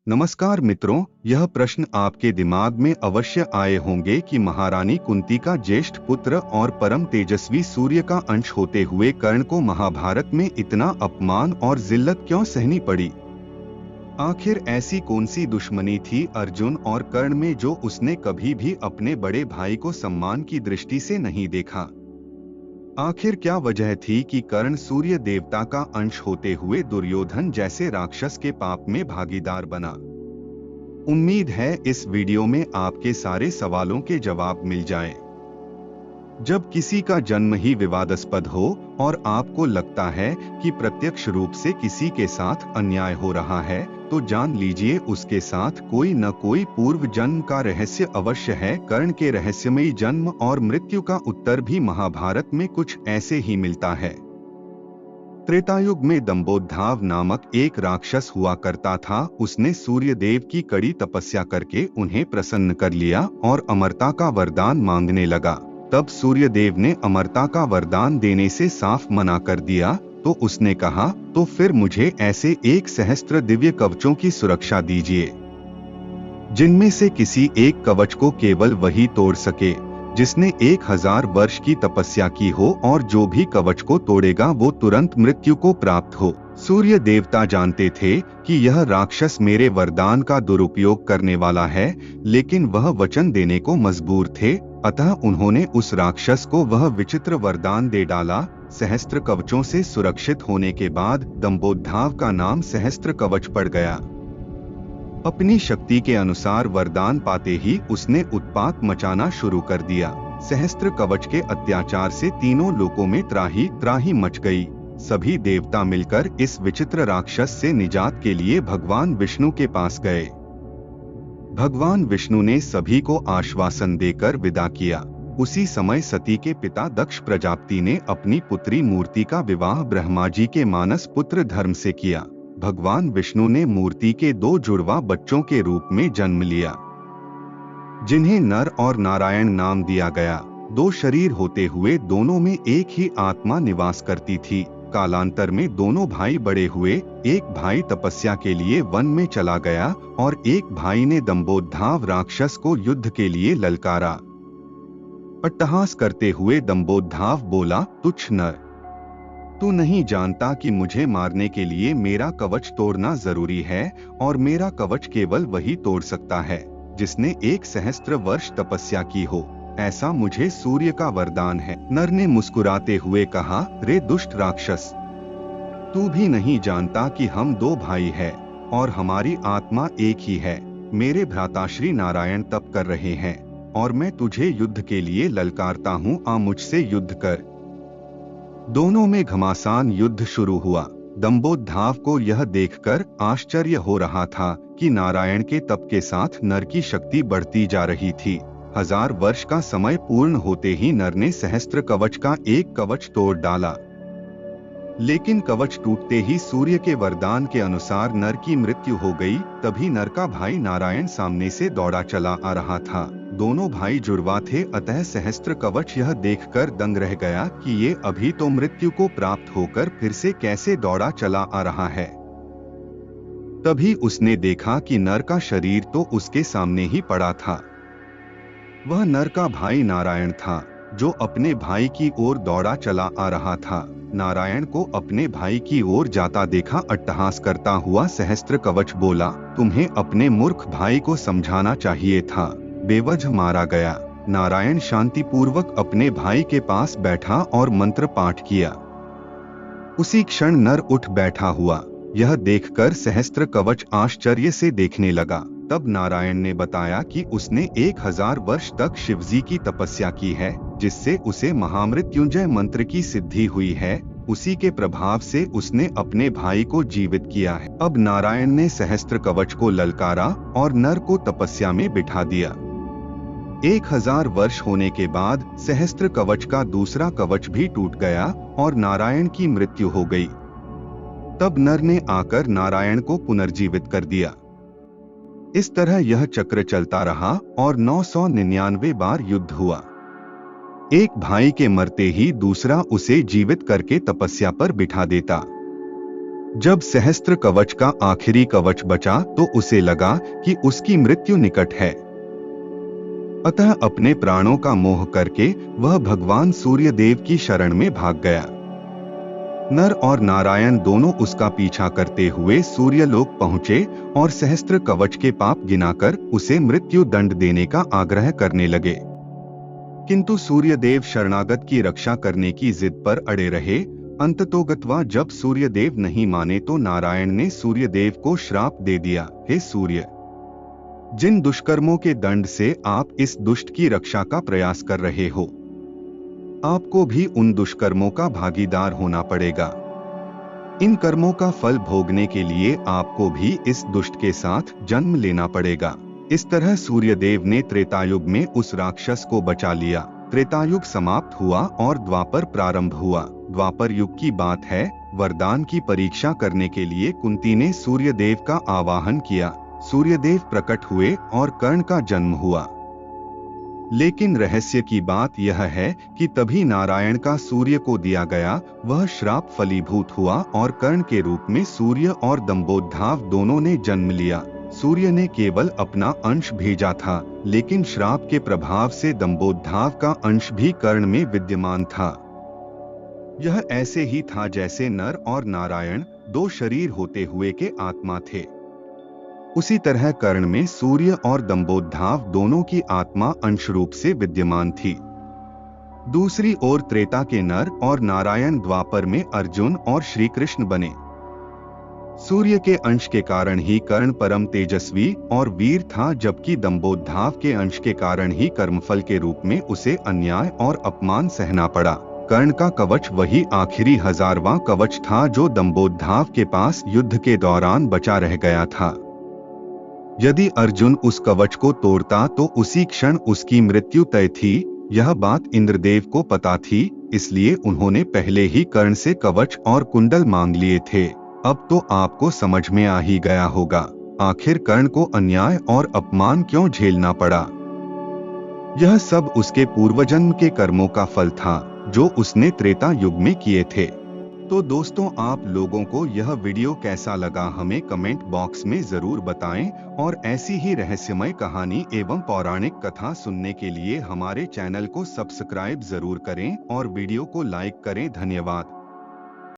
नमस्कार मित्रों, यह प्रश्न आपके दिमाग में अवश्य आए होंगे कि महारानी कुंती का ज्येष्ठ पुत्र और परम तेजस्वी सूर्य का अंश होते हुए कर्ण को महाभारत में इतना अपमान और जिल्लत क्यों सहनी पड़ी। आखिर ऐसी कौन सी दुश्मनी थी अर्जुन और कर्ण में जो उसने कभी भी अपने बड़े भाई को सम्मान की दृष्टि से नहीं देखा। आखिर क्या वजह थी कि कर्ण सूर्य देवता का अंश होते हुए दुर्योधन जैसे राक्षस के पाप में भागीदार बना। उम्मीद है इस वीडियो में आपके सारे सवालों के जवाब मिल जाएं। जब किसी का जन्म ही विवादास्पद हो और आपको लगता है कि प्रत्यक्ष रूप से किसी के साथ अन्याय हो रहा है, तो जान लीजिए उसके साथ कोई न कोई पूर्व जन्म का रहस्य अवश्य है। कर्ण के रहस्यमयी जन्म और मृत्यु का उत्तर भी महाभारत में कुछ ऐसे ही मिलता है। त्रेतायुग में दंभोद्धाव नामक एक राक्षस हुआ करता था। उसने सूर्यदेव की कड़ी तपस्या करके उन्हें प्रसन्न कर लिया और अमरता का वरदान मांगने लगा। तब सूर्यदेव ने अमरता का वरदान देने से साफ मना कर दिया। तो उसने कहा, तो फिर मुझे ऐसे 1,000 दिव्य कवचों की सुरक्षा दीजिए जिनमें से किसी एक कवच को केवल वही तोड़ सके जिसने 1000 वर्ष की तपस्या की हो, और जो भी कवच को तोड़ेगा वो तुरंत मृत्यु को प्राप्त हो। सूर्य देवता जानते थे कि यह राक्षस मेरे वरदान का दुरुपयोग करने वाला है, लेकिन वह वचन देने को मजबूर थे। अतः उन्होंने उस राक्षस को वह विचित्र वरदान दे डाला। सहस्त्र कवचों से सुरक्षित होने के बाद दंभोद्धाव का नाम सहस्त्र कवच पड़ गया। अपनी शक्ति के अनुसार वरदान पाते ही उसने उत्पात मचाना शुरू कर दिया। सहस्त्र कवच के अत्याचार से तीनों लोकों में त्राही त्राही मच गई। सभी देवता मिलकर इस विचित्र राक्षस से निजात के लिए भगवान विष्णु के पास गए। भगवान विष्णु ने सभी को आश्वासन देकर विदा किया। उसी समय सती के पिता दक्ष प्रजापति ने अपनी पुत्री मूर्ति का विवाह ब्रह्मा जी के मानस पुत्र धर्म से किया। भगवान विष्णु ने मूर्ति के 2 जुड़वा बच्चों के रूप में जन्म लिया, जिन्हें नर और नारायण नाम दिया गया। 2 शरीर होते हुए दोनों में एक ही आत्मा निवास करती थी। कालांतर में दोनों भाई बड़े हुए। एक भाई तपस्या के लिए वन में चला गया और एक भाई ने दंभोद्धाव राक्षस को युद्ध के लिए ललकारा। अट्टहास करते हुए दंभोद्धाव बोला, तुच्छ नर, तू नहीं जानता कि मुझे मारने के लिए मेरा कवच तोड़ना जरूरी है, और मेरा कवच केवल वही तोड़ सकता है जिसने 1,000 वर्ष तपस्या की हो। ऐसा मुझे सूर्य का वरदान है। नर ने मुस्कुराते हुए कहा, रे दुष्ट राक्षस, तू भी नहीं जानता कि हम 2 भाई हैं और हमारी आत्मा एक ही है। मेरे भ्राताश्री नारायण तप कर रहे हैं और मैं तुझे युद्ध के लिए ललकारता हूँ, आ मुझसे युद्ध कर। दोनों में घमासान युद्ध शुरू हुआ। दंभोद्धाव को यह देखकर आश्चर्य हो रहा था कि नारायण के तप के साथ नर की शक्ति बढ़ती जा रही थी। 1000 वर्ष का समय पूर्ण होते ही नर ने सहस्त्र कवच का एक कवच तोड़ डाला, लेकिन कवच टूटते ही सूर्य के वरदान के अनुसार नर की मृत्यु हो गई। तभी नर का भाई नारायण सामने से दौड़ा चला आ रहा था। दोनों भाई जुड़वा थे, अतः सहस्त्र कवच यह देखकर दंग रह गया कि ये अभी तो मृत्यु को प्राप्त होकर फिर से कैसे दौड़ा चला आ रहा है। तभी उसने देखा कि नर का शरीर तो उसके सामने ही पड़ा था। वह नर का भाई नारायण था, जो अपने भाई की ओर दौड़ा चला आ रहा था। नारायण को अपने भाई की ओर जाता देखा अट्टहास करता हुआ सहस्त्र कवच बोला, तुम्हें अपने मूर्ख भाई को समझाना चाहिए था, बेवजह मारा गया। नारायण शांतिपूर्वक अपने भाई के पास बैठा और मंत्र पाठ किया। उसी क्षण नर उठ बैठा हुआ। यह देखकर सहस्त्र कवच आश्चर्य से देखने लगा। तब नारायण ने बताया कि उसने 1000 वर्ष तक शिवजी की तपस्या की है, जिससे उसे महामृत्युंजय मंत्र की सिद्धि हुई है। उसी के प्रभाव से उसने अपने भाई को जीवित किया है। अब नारायण ने सहस्त्र कवच को ललकारा और नर को तपस्या में बिठा दिया। 1000 वर्ष होने के बाद सहस्त्र कवच का दूसरा कवच भी टूट गया और नारायण की मृत्यु हो गई। तब नर ने आकर नारायण को पुनर्जीवित कर दिया। इस तरह यह चक्र चलता रहा और 999 बार युद्ध हुआ। एक भाई के मरते ही दूसरा उसे जीवित करके तपस्या पर बिठा देता। जब सहस्त्र कवच का आखिरी कवच बचा तो उसे लगा कि उसकी मृत्यु निकट है। अतः अपने प्राणों का मोह करके वह भगवान सूर्यदेव की शरण में भाग गया। नर और नारायण दोनों उसका पीछा करते हुए सूर्यलोक पहुंचे और सहस्त्र कवच के पाप गिनाकर उसे मृत्यु दंड देने का आग्रह करने लगे। किंतु सूर्यदेव शरणागत की रक्षा करने की जिद पर अड़े रहे। अंततोगत्वा जब सूर्यदेव नहीं माने तो नारायण ने सूर्यदेव को श्राप दे दिया, हे सूर्य, जिन दुष्कर्मों के दंड से आप इस दुष्ट की रक्षा का प्रयास कर रहे हो, आपको भी उन दुष्कर्मों का भागीदार होना पड़ेगा। इन कर्मों का फल भोगने के लिए आपको भी इस दुष्ट के साथ जन्म लेना पड़ेगा। इस तरह सूर्यदेव ने त्रेतायुग में उस राक्षस को बचा लिया। त्रेतायुग समाप्त हुआ और द्वापर प्रारंभ हुआ। द्वापर युग की बात है। वरदान की परीक्षा करने के लिए कुंती ने सूर्यदेव का आवाहन किया। सूर्यदेव प्रकट हुए और कर्ण का जन्म हुआ। लेकिन रहस्य की बात यह है कि तभी नारायण का सूर्य को दिया गया वह श्राप फलीभूत हुआ और कर्ण के रूप में सूर्य और दंभोद्धाव दोनों ने जन्म लिया। सूर्य ने केवल अपना अंश भेजा था, लेकिन श्राप के प्रभाव से दंभोद्धाव का अंश भी कर्ण में विद्यमान था। यह ऐसे ही था जैसे नर और नारायण दो शरीर होते हुए के आत्मा थे। उसी तरह कर्ण में सूर्य और दंभोद्धाव दोनों की आत्मा अंश रूप से विद्यमान थी। दूसरी ओर त्रेता के नर और नारायण द्वापर में अर्जुन और श्री कृष्ण बने। सूर्य के अंश के कारण ही कर्ण परम तेजस्वी और वीर था, जबकि दंभोद्धाव के अंश के कारण ही कर्मफल के रूप में उसे अन्याय और अपमान सहना पड़ा। कर्ण का कवच वही आखिरी 1000वां कवच था जो दंभोद्धाव के पास युद्ध के दौरान बचा रह गया था। यदि अर्जुन उस कवच को तोड़ता तो उसी क्षण उसकी मृत्यु तय थी। यह बात इंद्रदेव को पता थी, इसलिए उन्होंने पहले ही कर्ण से कवच और कुंडल मांग लिए थे। अब तो आपको समझ में आ ही गया होगा आखिर कर्ण को अन्याय और अपमान क्यों झेलना पड़ा। यह सब उसके पूर्वजन्म के कर्मों का फल था जो उसने त्रेता युग में किए थे। तो दोस्तों, आप लोगों को यह वीडियो कैसा लगा हमें कमेंट बॉक्स में जरूर बताएं और ऐसी ही रहस्यमय कहानी एवं पौराणिक कथा सुनने के लिए हमारे चैनल को सब्सक्राइब जरूर करें और वीडियो को लाइक करें। धन्यवाद।